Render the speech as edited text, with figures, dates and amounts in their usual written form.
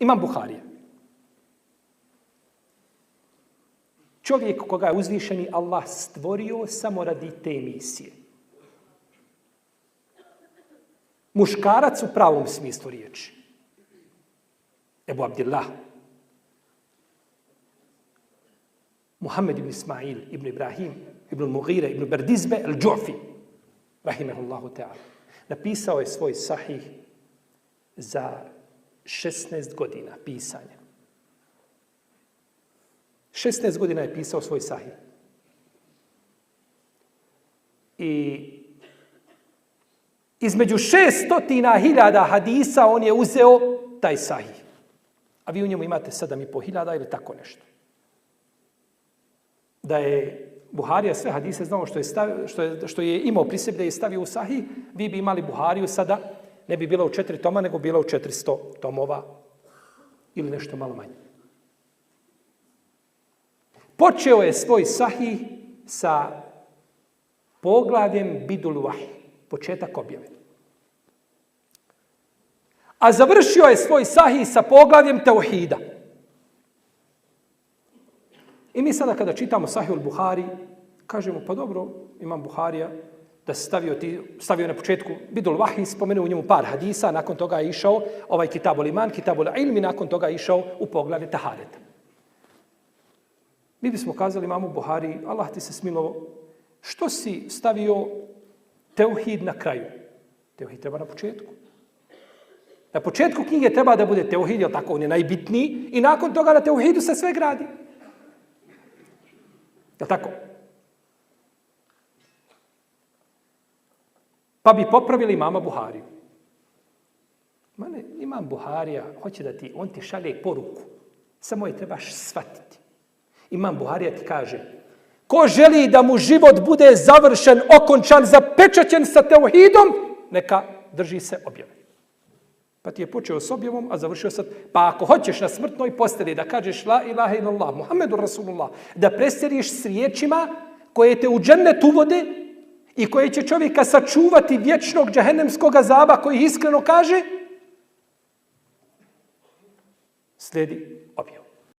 Imam Buharija. Čovjek koga je uzvišeni Allah stvorio samo radi te misije. Muškarac u pravom smislu riječi. Ebu Abdillah, Muhammed ibn Ismail, ibn Ibrahim, ibn Mughira, ibn Berdizbe, al-Džufi, rahimahullahu ta'ala. Napisao je svoj sahih za 16 godina pisanja. 16 godina je pisao svoj sahih. I između 600.000 hadisa on je uzeo taj sahih. A vi u njemu imate 7.500 ili tako nešto. Da je Buharija sve hadise znao što je imao pri sebi da je stavio u sahih, vi bi imali Buhariju sada, ne bi bila u 4 toma, nego bila u 400 tomova ili nešto malo manje. Počeo je svoj sahih sa poglavljem Bidul Vahi, početak objave. A završio je svoj sahih sa poglavljem Tauhida. I mi sada kada čitamo Sahih al-Buhari, kažemo pa dobro, imam Buharija, da se stavio na početku Bidul Vahi, spomenuo u njemu par hadisa, nakon toga je išao ovaj Kitabul Iman, Kitabul Ilmi, nakon toga je išao u poglavlje Tahareta. Mi bismo kazali imamu Buhari, Allah ti se smilovao, što si stavio teuhid na kraju? Teuhid treba na početku. Na početku knjige treba da bude teuhid, jer tako on je najbitniji, i nakon toga na teuhidu se sve gradi. Je tako? Pa bi popravili imama Buhariju. Imam Buharija, hoće da on ti šalje poruku. Samo je trebaš shvatiti. Imam Buharija ti kaže, ko želi da mu život bude završen, okončan, zapečaćen sa teuhidom, neka drži se objave. Pa ti je počeo s objavom, a završio sad. Pa ako hoćeš na smrtnoj posteli da kažeš la ilaha illallah, Muhammedur Rasulullah, da presteriš s riječima koje te u džennet uvode i koje će čovjeka sačuvati vječnog džehennemskog azaba koji iskreno kaže, slijedi objavu.